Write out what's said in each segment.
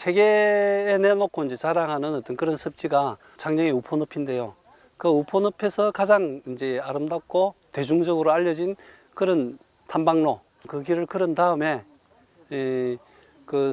체계에 내놓고 이제 자랑하는 어떤 그런 습지가 창녕의 우포늪인데요. 그 우포늪에서 가장 이제 아름답고 대중적으로 알려진 그런 탐방로, 그 길을 걸은 다음에 그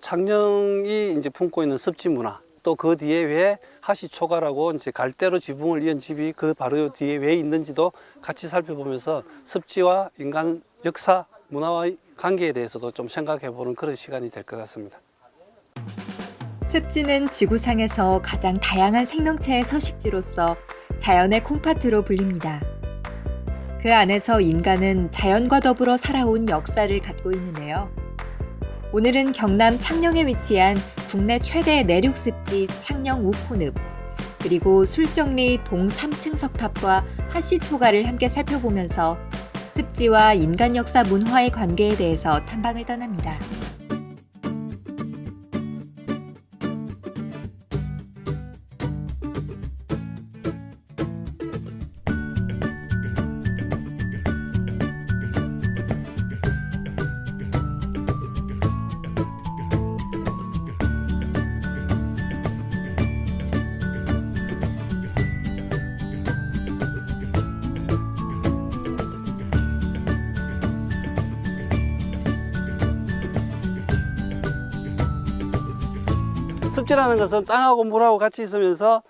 창녕이 이제 품고 있는 습지 문화, 또 그 뒤에 왜 하시초가라고 이제 갈대로 지붕을 이은 집이 그 바로 뒤에 왜 있는지도 같이 살펴보면서 습지와 인간 역사, 문화의 관계에 대해서도 좀 생각해 보는 그런 시간이 될 것 같습니다. 습지는 지구상에서 가장 다양한 생명체의 서식지로서 자연의 콩팥으로 불립니다. 그 안에서 인간은 자연과 더불어 살아온 역사를 갖고 있는데요. 오늘은 경남 창녕에 위치한 국내 최대 내륙 습지 창녕 우포늪, 그리고 술정리 동 3층 석탑과 하시초가를 함께 살펴보면서 습지와 인간 역사 문화의 관계에 대해서 탐방을 떠납니다. 습지라는 것은 땅하고 물하고 같이 있으면서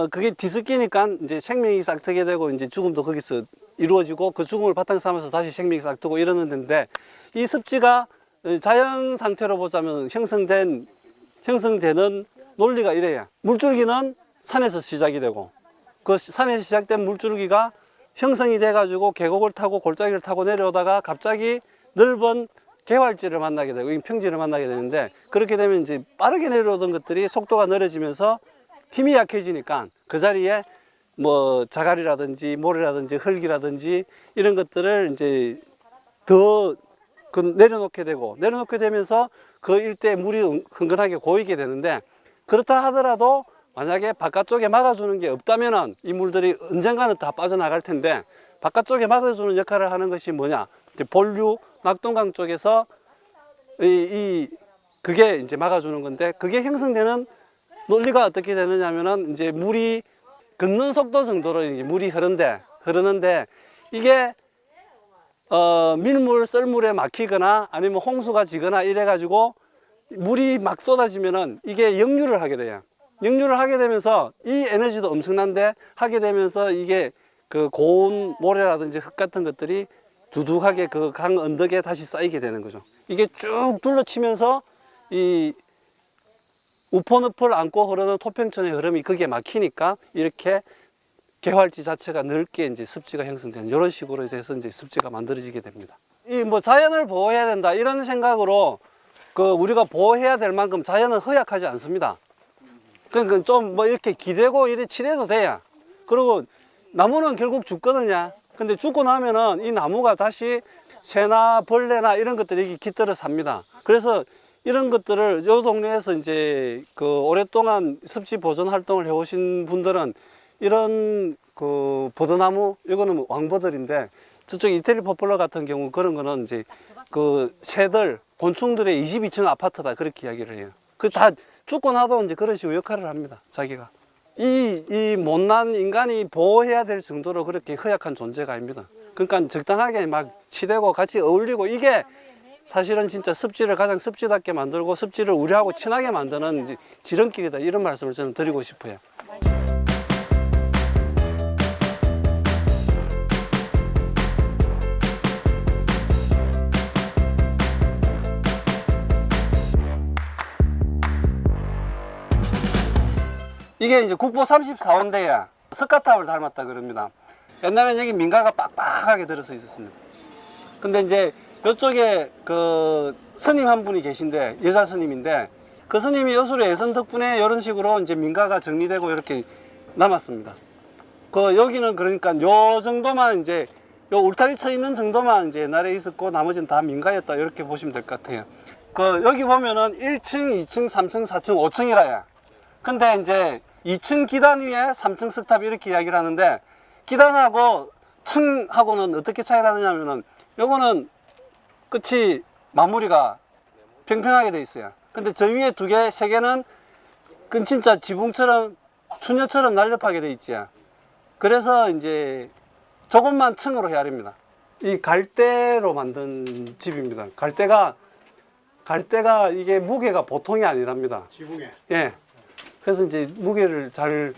그게 뒤섞이니까 이제 생명이 싹트게 되고 이제 죽음도 거기서 이루어지고 그 죽음을 바탕 삼아서 다시 생명이 싹트고 이러는 데인데, 이 습지가 자연 상태로 보자면 형성되는 논리가 이래요. 물줄기는 산에서 시작이 되고, 그 산에서 시작된 물줄기가 형성이 돼 가지고 계곡을 타고 골짜기를 타고 내려오다가 갑자기 넓은 개활지를 만나게 되고 평지를 만나게 되는데, 그렇게 되면 이제 빠르게 내려오던 것들이 속도가 느려지면서 힘이 약해지니까 그 자리에 뭐 자갈이라든지 모래라든지 흙이라든지 이런 것들을 이제 더 내려놓게 되면서 그 일대에 물이 흥건하게 고이게 되는데, 그렇다 하더라도 만약에 바깥쪽에 막아주는 게 없다면은 이 물들이 언젠가는 다 빠져나갈 텐데, 바깥쪽에 막아주는 역할을 하는 것이 뭐냐? 이제 본류 낙동강 쪽에서 그게 이제 막아주는 건데, 그게 형성되는 논리가 어떻게 되느냐면은 이제 물이 걷는 속도 정도로 이제 물이 흐르는데 이게 밀물 썰물에 막히거나 아니면 홍수가 지거나 이래 가지고 물이 막 쏟아지면은 이게 역류를 하게 돼요. 역류를 하게 되면서 이 에너지도 엄청난데 하게 되면서 이게 그 고운 모래라든지 흙 같은 것들이 두둑하게 그 강 언덕에 다시 쌓이게 되는 거죠. 이게 쭉 둘러치면서 이 우포늪을 안고 흐르는 토평천의 흐름이 거기에 막히니까 이렇게 개활지 자체가 넓게 이제 습지가 형성되는, 이런 식으로 해서 이제 습지가 만들어지게 됩니다. 이 뭐 자연을 보호해야 된다 이런 생각으로 그 우리가 보호해야 될 만큼 자연은 허약하지 않습니다. 그러니까 좀 뭐 이렇게 기대고 이래 치대도 돼요. 그리고 나무는 결국 죽거든요. 근데 죽고 나면은 이 나무가 다시 새나 벌레나 이런 것들이 깃들어 삽니다. 그래서 이런 것들을 이 동네에서 이제 그 오랫동안 습지 보존 활동을 해오신 분들은 이런 그 버드나무, 이거는 왕버들인데, 저쪽 이태리 포플러 같은 경우 그런 거는 이제 그 새들, 곤충들의 22층 아파트다 그렇게 이야기를 해요. 그 다 죽고 나도 이제 그런 식으로 역할을 합니다, 자기가. 이 못난 인간이 보호해야 될 정도로 그렇게 허약한 존재가 아닙니다. 그러니까 적당하게 막 치대고 같이 어울리고, 이게 사실은 진짜 습지를 가장 습지답게 만들고 습지를 우리하고 친하게 만드는 이제 지름길이다, 이런 말씀을 저는 드리고 싶어요. 이게 이제 국보 34호인데요. 석가탑을 닮았다 그럽니다. 옛날에는 여기 민가가 빡빡하게 들어서 있었습니다. 근데 이제 이쪽에 그 스님 한 분이 계신데, 여자 스님인데, 그 스님이 여술의 예선 덕분에 이런 식으로 이제 민가가 정리되고 이렇게 남았습니다. 그 여기는 그러니까 요 정도만 이제 요 울타리 쳐 있는 정도만 이제 옛날에 있었고 나머지는 다 민가였다, 이렇게 보시면 될 것 같아요. 그 여기 보면은 1층, 2층, 3층, 4층, 5층이라요. 근데 이제 2층 기단 위에 3층 석탑 이렇게 이야기를 하는데, 기단하고 층하고는 어떻게 차이가 나느냐면은 요거는 끝이 마무리가 평평하게 돼 있어요. 근데 저 위에 두 개, 세 개는 그 진짜 지붕처럼 추녀처럼 날렵하게 돼 있지. 그래서 이제 조금만 층으로 해야 됩니다. 이 갈대로 만든 집입니다. 갈대가 이게 무게가 보통이 아니랍니다. 지붕에. 예. 그래서 이제 무게를 잘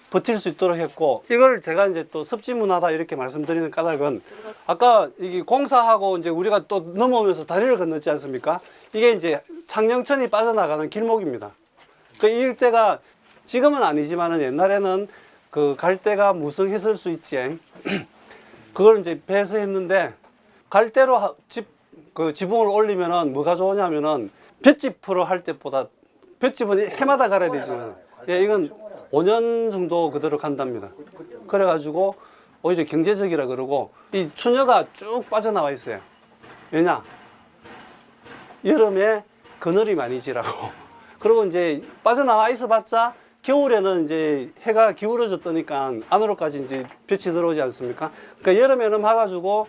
버틸 수 있도록 했고, 이걸 제가 이제 또 습지 문화다 이렇게 말씀드리는 까닭은, 아까 이게 공사하고 이제 우리가 또 넘어오면서 다리를 건넜지 않습니까? 이게 이제 창녕천이 빠져나가는 길목입니다. 그 이 일대가 지금은 아니지만은 옛날에는 그 갈대가 무성했을 수 있지. 그걸 이제 배수했는데, 갈대로 그 지붕을 올리면은 뭐가 좋으냐면은 볏짚으로 할 때보다, 볏짚은 해마다 갈아야 되지만, 예, 이건 5년 정도 그대로 간답니다. 그래가지고 오히려 경제적이라 그러고, 이 추녀가 쭉 빠져나와 있어요. 왜냐? 여름에 그늘이 많이 지라고. 그리고 이제 빠져나와 있어봤자 겨울에는 이제 해가 기울어져 뜨니까 안으로까지 이제 빛이 들어오지 않습니까? 그러니까 여름에는 막아주고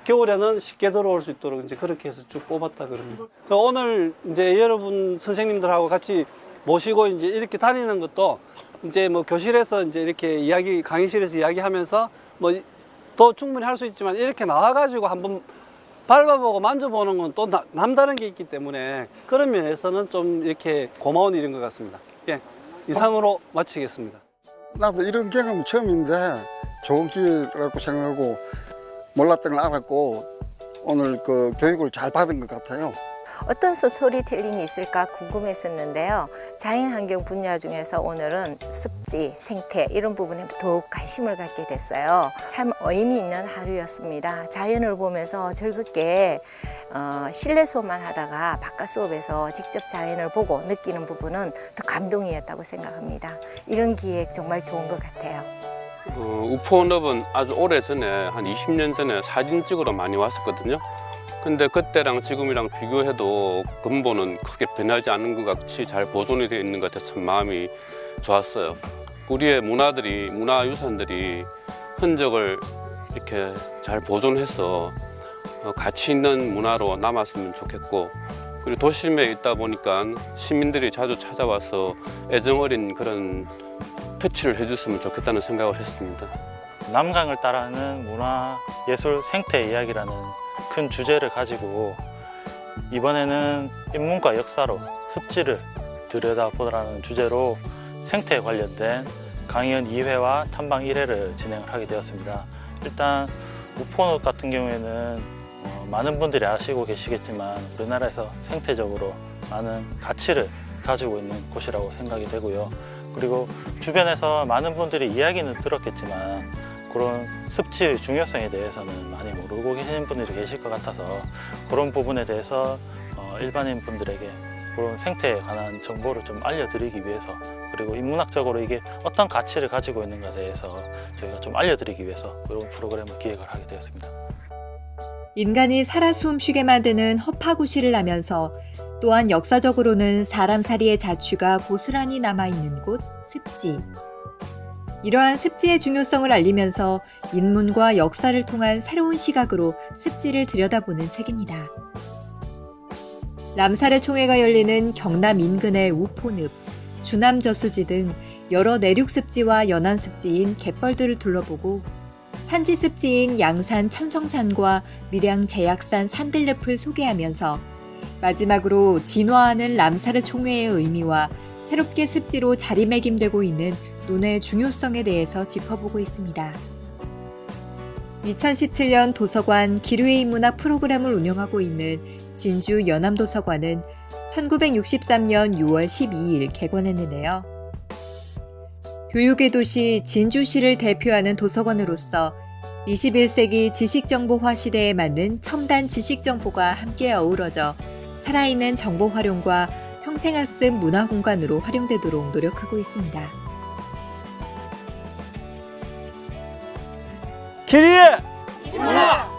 겨울에는 쉽게 들어올 수 있도록 이제 그렇게 해서 쭉 뽑았다 그럽니다. 그래서 오늘 이제 여러분 선생님들하고 같이 모시고 이제 이렇게 다니는 것도 이제 뭐 교실에서 이제 이렇게 강의실에서 이야기하면서 뭐 더 충분히 할 수 있지만, 이렇게 나와가지고 한번 밟아보고 만져보는 건 또 남다른 게 있기 때문에 그런 면에서는 좀 이렇게 고마운 일인 것 같습니다. 예, 이상으로 마치겠습니다. 나도 이런 경험은 처음인데 좋은 기회라고 생각하고 몰랐던 걸 알았고 오늘 그 교육을 잘 받은 것 같아요. 어떤 스토리텔링이 있을까 궁금했었는데요. 자연환경 분야 중에서 오늘은 습지, 생태 이런 부분에 더욱 관심을 갖게 됐어요. 참 의미 있는 하루였습니다. 자연을 보면서 즐겁게 실내 수업만 하다가 바깥 수업에서 직접 자연을 보고 느끼는 부분은 더 감동이었다고 생각합니다. 이런 기획 정말 좋은 것 같아요. 우포원업은 아주 오래전에 한 20년 전에 사진 찍으러 많이 왔었거든요. 근데 그때랑 지금이랑 비교해도 근본은 크게 변하지 않은 것 같이 잘 보존이 되어 있는 것 같아서 참 마음이 좋았어요. 우리의 문화유산들이 흔적을 이렇게 잘 보존해서 가치 있는 문화로 남았으면 좋겠고, 그리고 도심에 있다 보니까 시민들이 자주 찾아와서 애정어린 그런 터치를 해줬으면 좋겠다는 생각을 했습니다. 남강을 따라하는 문화, 예술, 생태 이야기라는 큰 주제를 가지고 이번에는 인문과 역사로 습지를 들여다보라는 주제로 생태에 관련된 강연 2회와 탐방 1회를 진행을 하게 되었습니다. 일단 우포늪 같은 경우에는 많은 분들이 아시고 계시겠지만 우리나라에서 생태적으로 많은 가치를 가지고 있는 곳이라고 생각이 되고요. 그리고 주변에서 많은 분들이 이야기는 들었겠지만 그런 습지의 중요성에 대해서는 많이 모르고 계시는 분들이 계실 것 같아서 그런 부분에 대해서 일반인 분들에게 그런 생태에 관한 정보를 좀 알려드리기 위해서, 그리고 인문학적으로 이게 어떤 가치를 가지고 있는가에 대해서 저희가 좀 알려드리기 위해서 이런 프로그램을 기획을 하게 되었습니다. 인간이 살아 숨쉬게 만드는 허파구실을 하면서 또한 역사적으로는 사람살이의 자취가 고스란히 남아있는 곳 습지. 이러한 습지의 중요성을 알리면서 인문과 역사를 통한 새로운 시각으로 습지를 들여다보는 책입니다. 람사르 총회가 열리는 경남 인근의 우포늪, 주남 저수지 등 여러 내륙 습지와 연안 습지인 갯벌들을 둘러보고 산지 습지인 양산 천성산과 밀양 제약산 산들늪을 소개하면서 마지막으로 진화하는 람사르 총회의 의미와 새롭게 습지로 자리매김되고 있는 논의 중요성에 대해서 짚어보고 있습니다. 2017년 도서관 기류의 인문학 프로그램을 운영하고 있는 진주 연암도서관은 1963년 6월 12일 개관했는데요. 교육의 도시 진주시를 대표하는 도서관으로서 21세기 지식정보화 시대에 맞는 첨단 지식정보가 함께 어우러져 살아있는 정보 활용과 평생학습 문화공간으로 활용되도록 노력하고 있습니다. 기리의 인문학!